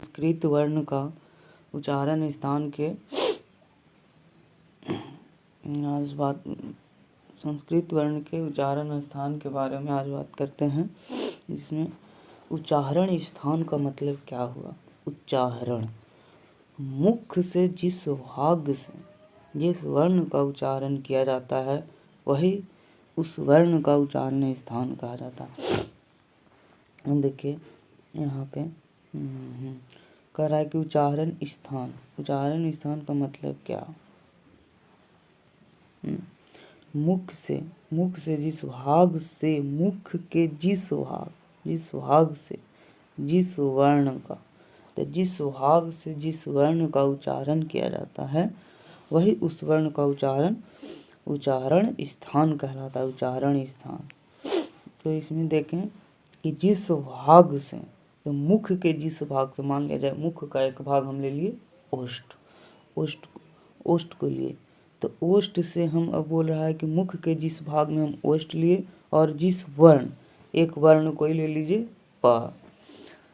संस्कृत वर्ण का उच्चारण स्थान के आज बात संस्कृत वर्ण के उच्चारण स्थान के बारे में आज बात करते हैं, जिसमें उच्चारण स्थान का मतलब क्या हुआ। उच्चारण मुख से जिस भाग से जिस वर्ण का उच्चारण किया जाता है वही उस वर्ण का उच्चारण स्थान कहा जाता है। देखिए यहाँ पे कह रहा है कि उच्चारण स्थान का मतलब क्या। मुख से जिस भाग से मुख के जिस भाग से जिस वर्ण का, तो जिस भाग से जिस वर्ण का उच्चारण किया जाता है वही उस वर्ण का उच्चारण स्थान कहलाता है। उच्चारण स्थान। तो इसमें देखें कि जिस भाग से, तो मुख के जिस भाग से, मान लिया जाए मुख का एक भाग हम ले लिए ओष्ठ को लिए, तो ओष्ठ से हम अब बोल रहा है कि मुख के जिस भाग में हम ओष्ठ लिए और जिस वर्ण, एक वर्ण कोई ले लीजिए प,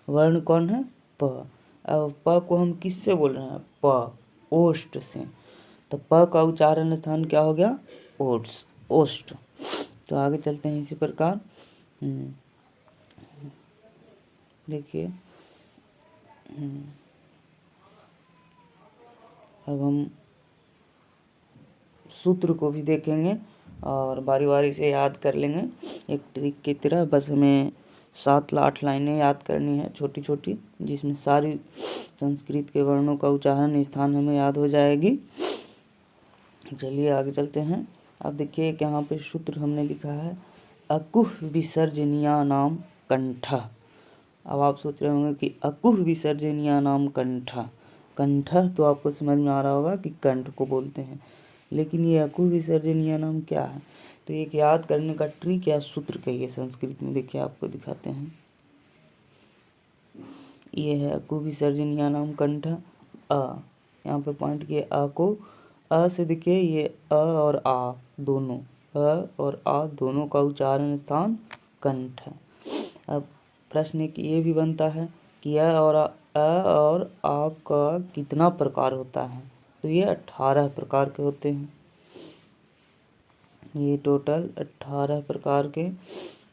वर्ण कौन है प। अब प को हम किससे बोल रहे हैं प, ओष्ठ से, तो प का उच्चारण स्थान क्या हो गया ओष्ठ। तो आगे चलते हैं इसी प्रकार। देखिए अब हम सूत्र को भी देखेंगे और बारी बारी से याद कर लेंगे एक ट्रिक की तरह। बस हमें 7-8 लाइनें याद करनी है छोटी छोटी, जिसमें सारी संस्कृत के वर्णों का उच्चारण स्थान हमें याद हो जाएगी। चलिए आगे चलते हैं। अब देखिए कि यहाँ पे सूत्र हमने लिखा है अकुह विसर्जनीया नाम कंठ। अब आप सोच रहे होंगे कि अकुह विसर्जनीया नाम कंठ तो आपको समझ में आ रहा होगा कि कंठ को बोलते हैं, लेकिन ये अकुह विसर्जनीय नाम क्या है। तो एक याद करने का ट्रिक या सूत्र कहिए संस्कृत में। देखिए आपको दिखाते हैं। ये है अकुह विसर्जनीय नाम कंठ। यहाँ पे पॉइंट किए अ को, अ से देखिए ये अ और आ दोनों, अ और आ दोनों का उच्चारण स्थान कंठ है। अब प्रश्न की ये भी बनता है कि अ और आ का कितना प्रकार होता है। तो ये 18 प्रकार के होते हैं। ये टोटल 18 प्रकार के।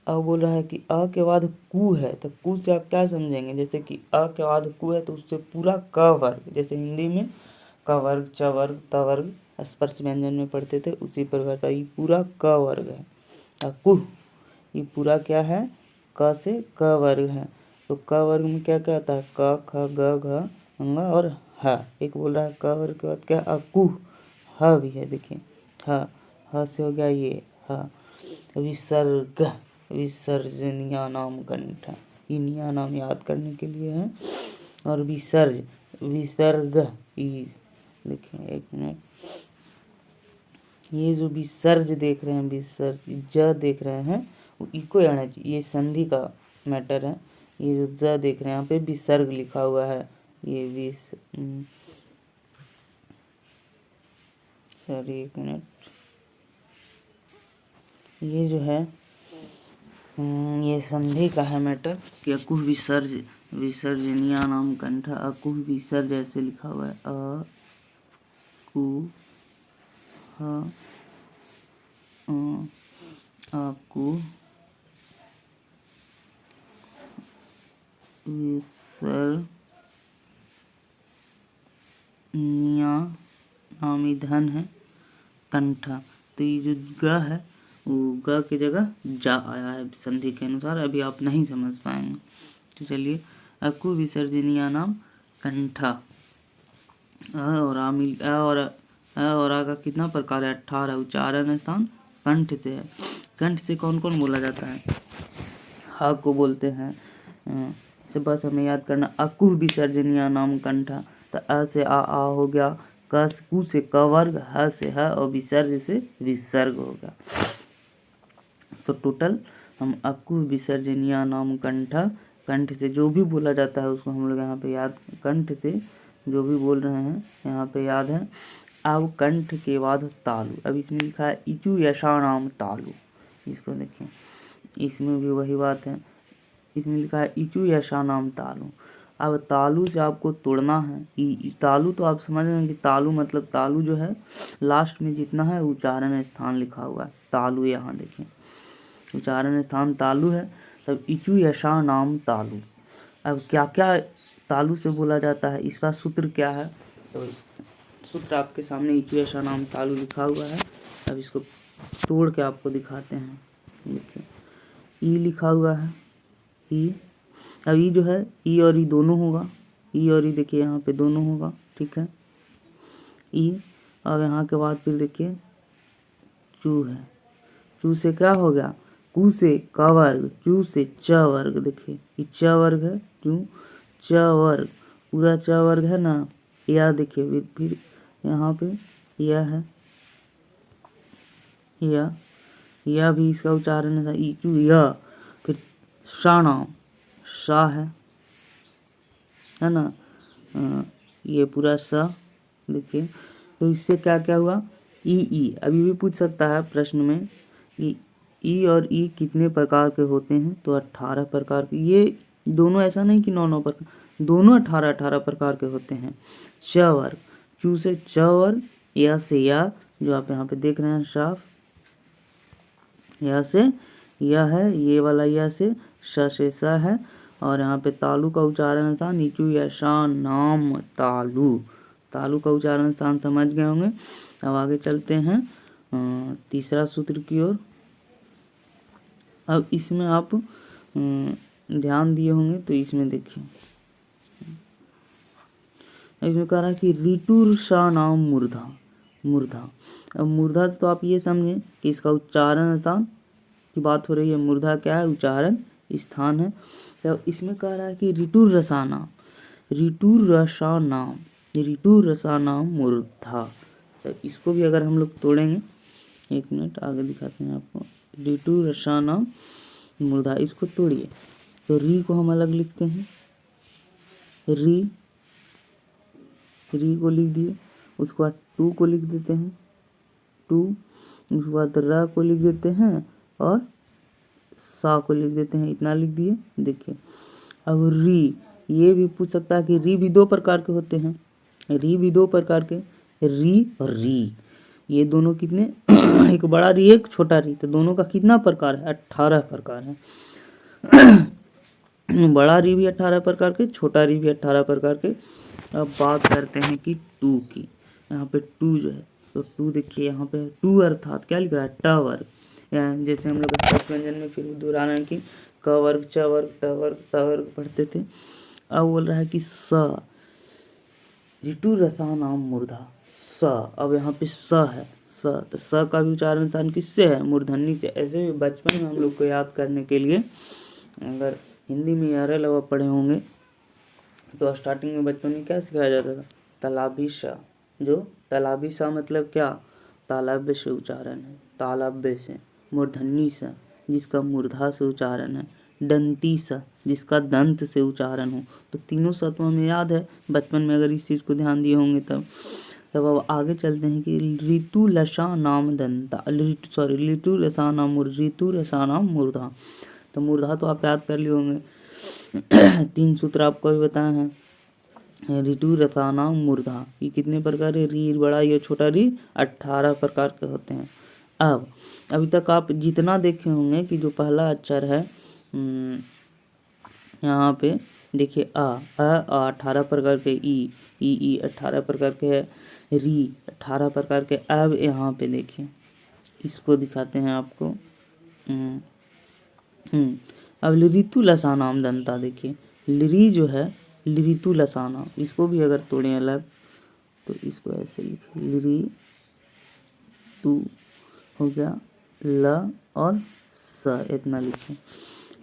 अब बोल रहा है कि अ के बाद कु है, तो कु से आप क्या समझेंगे। जैसे कि अ के बाद कु है तो उससे पूरा क वर्ग, जैसे हिंदी में क वर्ग च वर्ग त वर्ग स्पर्श व्यंजन में पढ़ते थे, उसी प्रकार का ये पूरा क वर्ग है। कुह ये पूरा क्या है, क से क वर्ग है। तो क वर्ग में क्या क्या आता है, क ख ग घ ङ और ह। एक बोल रहा है क वर्ग के बाद क्या अकुह, ह भी है। देखिए ह से हो गया ये ह। विसर्ग विसर्जनीय नाम कंठ, इनिया नाम याद करने के लिए है। और विसर्ग देखिए एक मिनट, ये जो विसर्ज देख रहे हैं, विसर्ज देख रहे हैं, वो इको आना चाहिए, ये संधि का मैटर है। ये जो ज देख रहे हैं यहाँ पे विसर्ग लिखा हुआ है, ये सॉरी एक मिनट, ये जो है ये संधि का है मैटर कि अकुह विसर्जनीय नाम कंठ। अकुह विसर्ज ऐसे लिखा हुआ है, अ कु ह अकुह विसर्जनीय नाम धन है कंठ। तो ये जो ग है वो ग की जगह जा आया है संधि के अनुसार, अभी आप नहीं समझ पाएंगे। तो चलिए अकुह विसर्जनीय नाम कंठ। और आ का कितना प्रकार है, 18। उच्चारण स्थान कंठ से है। कंठ से कौन कौन बोला जाता है, हा को बोलते हैं। तो बस हमें याद करना अकुह विसर्जनीय नाम कंठ। तो अ से आ हो गया, कु से क वर्ग, ह से ह और विसर्ग से विसर्ग हो गया। तो टोटल हम अकुह विसर्जनीय नाम कंठ से जो भी बोला जाता है उसको हम लोग यहाँ पे याद, कंठ से जो भी बोल रहे हैं यहाँ पे याद है। अब कंठ के बाद तालु। अब इसमें लिखा है इचु यशा नाम तालु, इसको देखें, इसमें भी वही बात है। इसमें लिखा है इचु यशा नाम तालु। अब तालु से आपको तोड़ना है। तालु तो आप समझ रहे हैं कि तालु मतलब तालु जो है लास्ट में जितना है उच्चारण स्थान लिखा हुआ है तालु। यहाँ देखिए उच्चारण स्थान तालु है, तब इचु यशा नाम तालु। अब क्या क्या तालु से बोला जाता है, इसका सूत्र क्या है, तो सूत्र आपके सामने इचु यशा नाम तालु लिखा हुआ है। अब इसको तोड़ के आपको दिखाते हैं। देखिए ई लिखा हुआ है, ई। अब ई जो है ई और ई दोनों होगा, ई और ई देखिए यहाँ पे दोनों होगा, ठीक है ई। अब यहाँ के बाद फिर देखिए चू है, चू से क्या हो गया, कू से का वर्ग, चू से च वर्ग। देखिए ये च वर्ग है, चू च वर्ग, पूरा च वर्ग है ना। या देखिए फिर यहाँ पे यह है, या भी इसका उच्चारण है इचू या। फिर सा नाम सा है ना, ये पूरा सा। देखिए तो इससे क्या क्या हुआ, ई। अभी भी पूछ सकता है प्रश्न में कि ई और ई कितने प्रकार के होते हैं, तो 18 प्रकार के। ये दोनों ऐसा नहीं कि 9 प्रकार, दोनों 18 प्रकार के होते हैं। च वर्ग, चू से च वर्ग, या से या, जो आप यहाँ पे देख रहे हैं साफ, या से या है, ये वाला या से स है। और यहाँ पे तालु का उच्चारण था नीचू यशा नाम तालु। तालु का उच्चारण स्थान समझ गए होंगे। अब आगे चलते हैं तीसरा सूत्र की ओर। अब इसमें आप ध्यान दिए होंगे, तो इसमें देखिए इसमें कह रहा है कि ऋतुर सा नाम मूर्धा। मूर्धा, अब मूर्धा तो आप ये समझें कि इसका उच्चारण स्थान की बात हो रही है। मूर्धा क्या है, उच्चारण स्थान है। तो इसमें कह रहा है कि ऋतुर रसा नाम, ऋतुर रसा नाम, ऋतु रसा नाम मूर्धा। तो इसको भी अगर हम लोग तोड़ेंगे, एक मिनट आगे दिखाते हैं आपको। ऋतु रसा नाम मूर्धा, इसको तोड़िए तो री को हम अलग लिखते हैं, री को लिख दिए। उसके बाद टू को लिख देते हैं, टू। उसके बाद र को लिख देते हैं और सा को लिख देते हैं, इतना लिख दिए। देखिए अब री, ये भी पूछ सकता है कि री भी 2 प्रकार के होते हैं, री भी 2 प्रकार के, री और री। ये दोनों कितने एक बड़ा री एक छोटा री, तो दोनों का कितना प्रकार है, 18 प्रकार है। बड़ा री भी 18 प्रकार के, छोटा री भी 18 प्रकार के। अब बात करते हैं कि टू की। यहाँ पे टू जो है, तो टू देखिए यहाँ पे टू अर्थात क्या लिख रहा है, ट वर्ग। जैसे हम लोग स्पष्ट व्यंजन में फिर दोहरा रहे हैं कि क वर्ग च वर्ग ट वर्ग त वर्ग पढ़ते थे। अब बोल रहा है कि स, ऋतु रसा नाम मूर्धा, स। अब यहाँ पे स है, स, तो स का भी उच्चारण स्थान किससे है, मूर्धन्य से। ऐसे भी बचपन में हम लोग को याद करने के लिए, अगर हिंदी में यार लवा पढ़े होंगे तो स्टार्टिंग में बचपन में क्या सिखाया जाता था, तालाबी सा। जो तालाबी सा मतलब क्या, तालाब से उच्चारण है, तालाब से। मूर्धन्य सा जिसका मूर्धा से उच्चारण है, दंती सा जिसका दंत से उच्चारण हो। तो तीनों सा तो हमें याद है बचपन में, अगर इस चीज़ को ध्यान दिए होंगे तब। अब आगे चलते हैं कि ऋतु लसा नाम दंता, ऋतु लसा नाम ऋतु रसा नाम मूर्धा। तो मूर्धा तो आप याद कर लिए होंगे, 3 सूत्र आपको भी बताए हैं। ऋतु रसा नाम मूर्धा, ये कितने प्रकार है, री बड़ा या छोटा री 18 प्रकार के होते हैं। अब अभी तक आप जितना देखे होंगे कि जो पहला अक्षर है यहाँ पे देखिए आ 18 प्रकार के, ई 18 प्रकार के है, री 18 प्रकार के। अब यहाँ पे देखिए इसको दिखाते हैं आपको। अब ऋतु लसानाम दंता, देखिए री जो है ऋतु लसाना, इसको भी अगर तोड़ें अलग तो इसको ऐसे लिखिए, री तू हो गया, ल और स, इतना लिखें,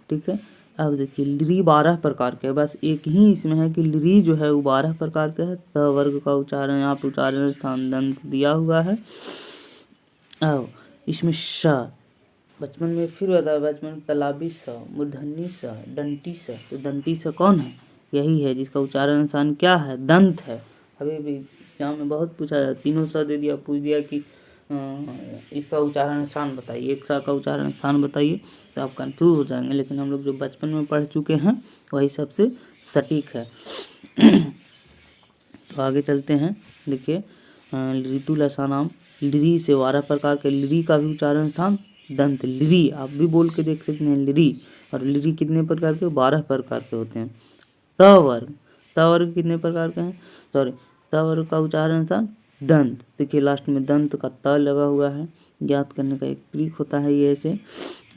ठीक है। अब देखिए री 12 प्रकार के, बस एक ही इसमें है कि री जो है वो 12 प्रकार के है। त वर्ग का उच्चारण यहाँ पर उच्चारण स्थान दंत दिया हुआ है। अब इसमें स, बचपन में फिर बता, बचपन तालाबी स, मूर्धन्य स, दंती स। तो दंती स कौन है, यही है जिसका उच्चारण स्थान क्या है, दंत है। अभी भी एग्जाम में बहुत पूछा जाता, तीनों स दे दिया, पूछ दिया कि इसका उच्चारण स्थान बताइए, एक सा का उच्चारण स्थान बताइए, तो आप कंफ्यूज हो जाएंगे। लेकिन हम लोग जो बचपन में पढ़ चुके हैं वही सबसे सटीक है। तो आगे चलते हैं। देखिए ऋतु लसा नाम, लिरी से 12 प्रकार के, लिरी का भी उच्चारण स्थान दंत, लिरी आप भी बोल के देख सकते हैं लिरी। और लिरी कितने प्रकार के? 12 प्रकार के होते हैं। तवर्ग, तवर्ग कितने प्रकार के हैं? सॉरी, तवर्ग का उच्चारण स्थान दंत। देखिए लास्ट में दंत का त लगा हुआ है, ज्ञात करने का एक ट्रिक होता है ये ऐसे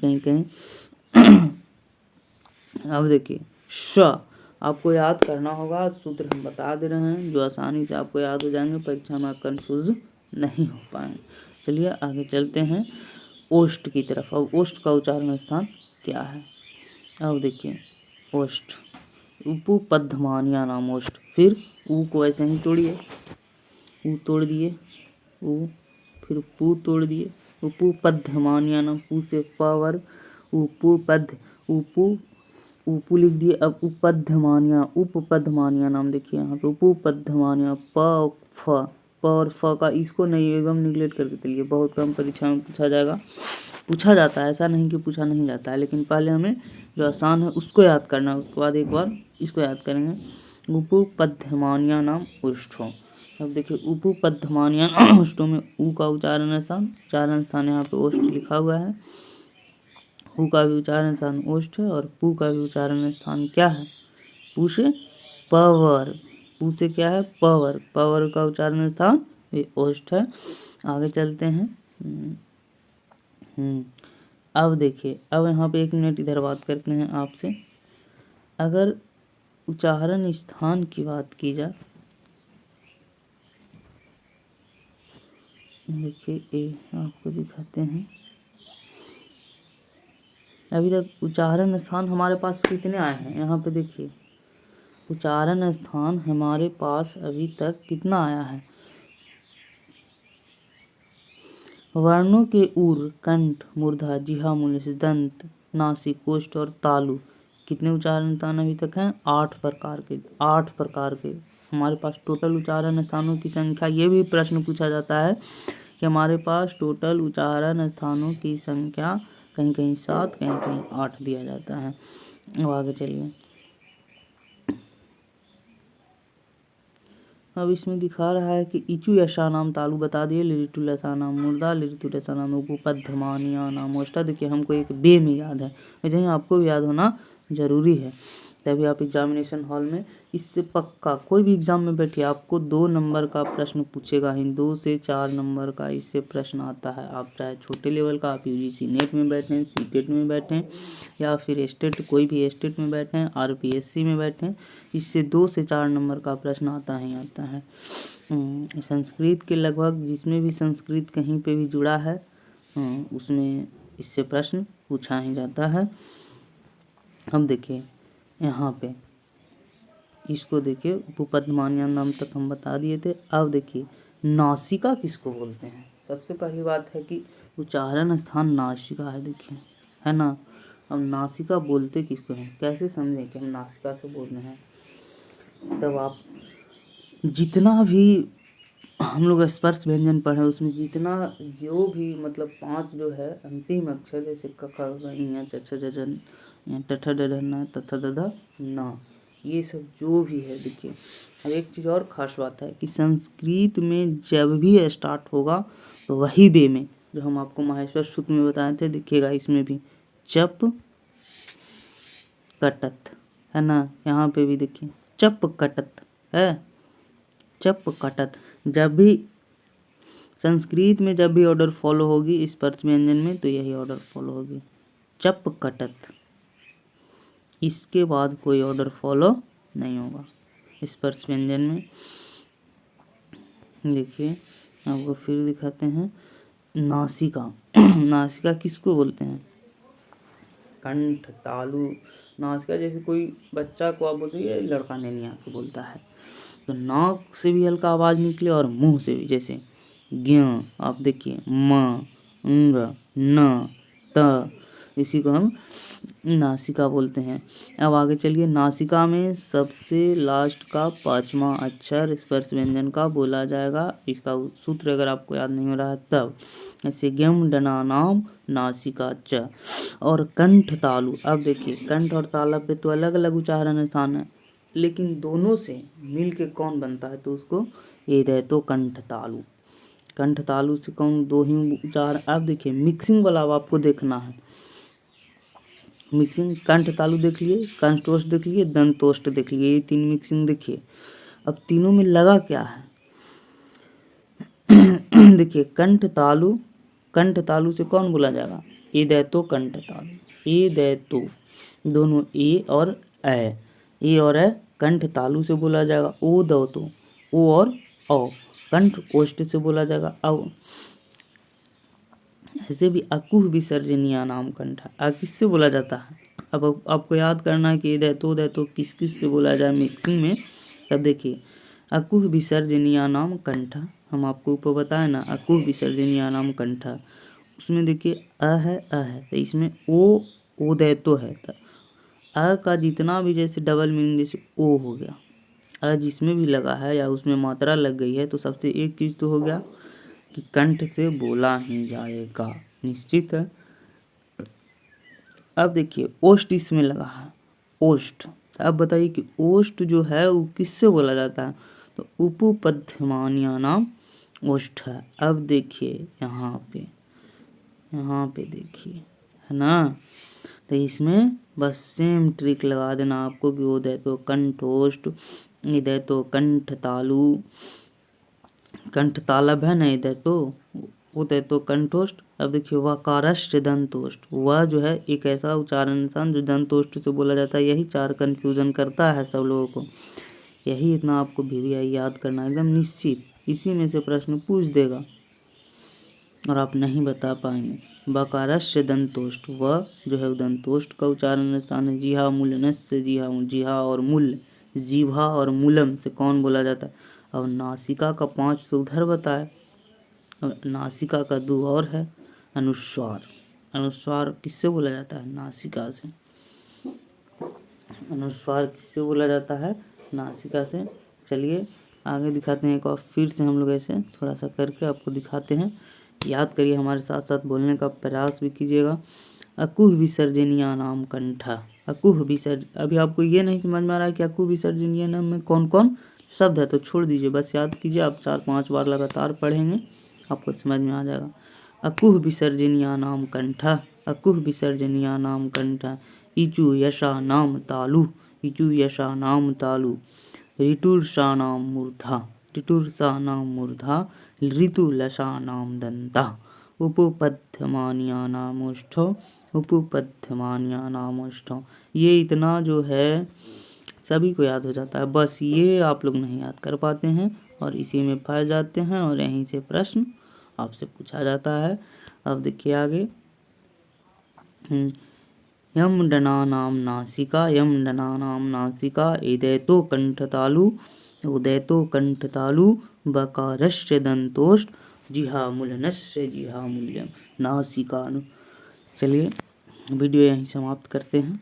कहीं कहीं। अब देखिए श, आपको याद करना होगा, सूत्र हम बता दे रहे हैं जो आसानी से आपको याद हो जाएंगे, परीक्षा में कंफ्यूज नहीं हो पाएंगे। चलिए आगे चलते हैं ओष्ठ की तरफ। अब ओष्ठ का उच्चारण स्थान क्या है? अब देखिए ओष्ठ, उपपद्धमानिया नाम ओष्ठ। फिर ऊ को ऐसे ही तोड़िए, ऊ तोड़ दिए, ऊ, फिर पू तोड़ दिए, उपपद्धमानिया नाम, पू से प वर्ग, उपपद्ध, उपू, उपू लिख दिए। अब उपपद्धमानिया, उपपद्धमानिया नाम देखिए यहाँ पे उपपद्धमानिया, प फ, प और फ का इसको नहीं एकदम निगलेक्ट करके चलिए, बहुत कम परीक्षा में पूछा जाएगा, पूछा जाता है, ऐसा नहीं कि पूछा नहीं जाता है, लेकिन पहले हमें जो आसान है उसको याद करना है, उसके बाद एक बार इसको याद करेंगे। उपपद्धमानिया नाम ओष्ठों। अब देखिए उपपद्धमानिया नाम ओष्ठों में ऊ का उच्चारण स्थान यहाँ पे ओष्ठ लिखा हुआ है। ऊ का भी उच्चारण स्थान ओष्ठ है और पू का भी उच्चारण स्थान क्या है? पू से पवर्ग, पू से क्या है? पवर्ग, पवर्ग का उच्चारण स्थान ये ओष्ठ है। आगे चलते हैं। अब देखिए, अब यहाँ पे 1 मिनट इधर बात करते हैं आपसे। अगर उच्चारण स्थान की बात की जाए, देखिए ए आपको दिखाते हैं। अभी तक उच्चारण स्थान हमारे पास कितने आए हैं? यहाँ पे देखिए उच्चारण स्थान हमारे पास अभी तक कितना आया है? वर्णों के उर, कंठ, मूर्धा, जिह्वा, मूलस्थ, दंत, नासिक, ओष्ठ और तालु, कितने उच्चारण स्थान अभी तक हैं? 8 प्रकार के, 8 प्रकार के हमारे पास टोटल उच्चारण स्थानों की संख्या। ये भी प्रश्न पूछा जाता है कि हमारे पास टोटल उच्चारण स्थानों की संख्या कहीं कहीं 7, कहीं कहीं 8 दिया जाता है। अब आगे चलिए। अब इसमें दिखा रहा है कि इचु यशा नाम तालु बता दिए, लिरिटु लसा नाम मुर्दा, लिरिटु लसा नाम उपपद्धमानिया नाम ओष्ठा। देखिए हमको एक बे में याद है, वैसे ही आपको भी याद होना जरूरी है, तभी आप एग्जामिनेशन हॉल में इससे पक्का कोई भी एग्जाम में बैठिए आपको 2 नंबर का प्रश्न पूछेगा ही, 2 से 4 नंबर का इससे प्रश्न आता है। आप चाहे छोटे लेवल का, आप यूजीसी नेट में बैठें, सीटेट में बैठें, या फिर स्टेट, कोई भी स्टेट में बैठें, आरपीएससी में बैठें, इससे 2 से 4 नंबर का प्रश्न आता ही आता है। संस्कृत के लगभग जिसमें भी संस्कृत कहीं पे भी जुड़ा है उसमें इससे प्रश्न पूछा ही जाता है। हम देखिए यहाँ पे इसको देखिए, उपपद्धमानिया नाम तक हम बता दिए थे। अब देखिए नासिका किसको बोलते हैं? सबसे पहली बात है कि उच्चारण स्थान नासिका है, देखिए है ना। अब नासिका बोलते किसको हैं, कैसे समझें कि हम नासिका से बोल रहे हैं? तब आप जितना भी हम लोग स्पर्श व्यंजन पढ़े उसमें जितना जो भी मतलब 5 जो है अंतिम अक्षर, जैसे क ख ग च छ ज झ ट ठ ड ढ न त थ द ध न, ये सब जो भी है। देखिए अब एक चीज़ और ख़ास बात है कि संस्कृत में जब भी स्टार्ट होगा तो वही बे में, जो हम आपको माहेश्वर सूत्र में बताए थे, दिखेगा इसमें भी चप कटत, है ना। यहाँ पे भी देखिए चप कटत है, चप कटत। जब भी संस्कृत में जब भी ऑर्डर फॉलो होगी स्पर्श व्यंजन में, तो यही ऑर्डर फॉलो होगी, चप कटत। इसके बाद कोई ऑर्डर फॉलो नहीं होगा स्पर्श व्यंजन में। देखिए आपको फिर दिखाते हैं नासिका। नासिका किसको बोलते हैं? कंठ, तालु, नासिका। जैसे कोई बच्चा को आप बोलते हैं लड़का नैनिया के बोलता है, तो नाक से भी हल्का आवाज़ निकले और मुंह से भी, जैसे ज्ञ, आप देखिए म, ंग, न, त, इसी को हम नासिका बोलते हैं। अब आगे चलिए, नासिका में सबसे लास्ट का 5वां अक्षर स्पर्श व्यंजन का बोला जाएगा। इसका सूत्र अगर आपको याद नहीं हो रहा है तब, ऐसे गम डना नाम नासिका च। और कंठ तालु, अब देखिए कंठ और तालु पे तो अलग अलग उच्चारण स्थान है, लेकिन दोनों से मिल के कौन बनता है, तो उसको ये तो कंठ तालु। कंठ तालु से कौन दो ही उच्चारण। अब देखिए मिक्सिंग वाला अब आपको देखना है। मिक्सिंग कंठ तालु देख लिए, कंठोष्ठ देख लिए, दंतोष्ठ देख लिए, ये 3 मिक्सिंग देखिए। अब तीनों में लगा क्या है देखिए कंठ तालु से कौन बोला जाएगा, ए दैतो कंठ तालु, ए दैतो, दोनों ए और ए कंठ तालु से बोला जाएगा। ओ दो तो ओ और औ कंठ ओष्ठ से बोला जाएगा। अब ऐसे भी अकुह विसर्जनीय नाम कंठा किससे बोला जाता है। अब आपको याद करना है कि दैतो किस किस से बोला जाए मिक्सिंग में। तब देखिए अकुह विसर्जनीय नाम कंठा, हम आपको ऊपर बताए ना अकुह विसर्जनीय नाम कंठा, उसमें देखिए है तो इसमें ओ दैतो है। तो का जितना भी जैसे डबल मीनिंग जैसे ओ हो गया, जिसमें भी लगा है या उसमें मात्रा लग गई है तो सबसे एक चीज़ तो हो गया कि कंठ से बोला ही जाएगा, निश्चित है। अब देखिए ओष्ठ इसमें लगा है, ओष्ठ। अब बताइए कि ओष्ठ जो है वो किससे बोला जाता है, तो उपपद्यमानीय नाम ओष्ठ है। अब देखिए यहाँ पे देखिए है ना, तो इसमें बस सेम ट्रिक लगा देना आपको कि वो दे तो कंठोष्ठ, इधर तो कंठ तालु, कंठ तालब है ना, इधर तो वो दे तो कंठोष्ठ। अब देखिए वकारश्च दंतोष्ठ, वह जो है एक ऐसा उच्चारण इंसान जो दंतोष्ठ से बोला जाता है। यही 4 कन्फ्यूजन करता है सब लोगों को, यही इतना आपको भी याद करना एकदम निश्चित। इसी में से प्रश्न पूछ देगा और आप नहीं बता पाएंगे। बकारस्य दंतोष्ठ, वह जो है दंतोष्ठ का उच्चारण स्थान है। जिहा मूलनस्य, जिहा और मूल, जीवा और मूलम से कौन बोला जाता है। अब नासिका का 5 तो उधर बताए, अब नासिका का 2 और है। अनुस्वार, अनुस्वार किससे बोला जाता है, नासिका से। अनुस्वार किससे बोला जाता है, नासिका से। चलिए आगे दिखाते हैं एक और, फिर से हम लोग ऐसे थोड़ा सा करके आपको दिखाते हैं। याद करिए, हमारे साथ साथ बोलने का प्रयास भी कीजिएगा। अकुह विसर्जनीय नाम कंठा, अकुह विसर्ज, अभी आपको ये नहीं समझ में आ रहा है कि अकुह विसर्जनीय नाम में कौन कौन शब्द है तो छोड़ दीजिए, बस याद कीजिए। आप 4-5 बार लगातार पढ़ेंगे आपको समझ में आ जाएगा। अकुह विसर्जनीय नाम कंठा, अकुह विसर्जनीय नाम कंठा। इचु यशा नाम तालु, इचु यशा नाम तालु। ऋतुर्षा नाम मूर्धा, ऋतुर्षा नाम मूर्धा। ऋतु लशा नाम दंता। उपपद्यमानिया नामोष्ठो, उपपद्यमानिया नामोष्ठो। ये इतना जो है सभी को याद हो जाता है, बस ये आप लोग नहीं याद कर पाते हैं और इसी में फंस जाते हैं और यहीं से प्रश्न आपसे पूछा जाता है। अब देखिए आगे, यम डना नाम नासिका, यम डना नाम नासिका। इदैतो कंठतालु, उदैतो कंठतालु। बकारस्य दंतोष्ठ, जिहा मूलनस्य, जिहा मूल्यम नासिका। चलिए वीडियो यहीं समाप्त करते हैं।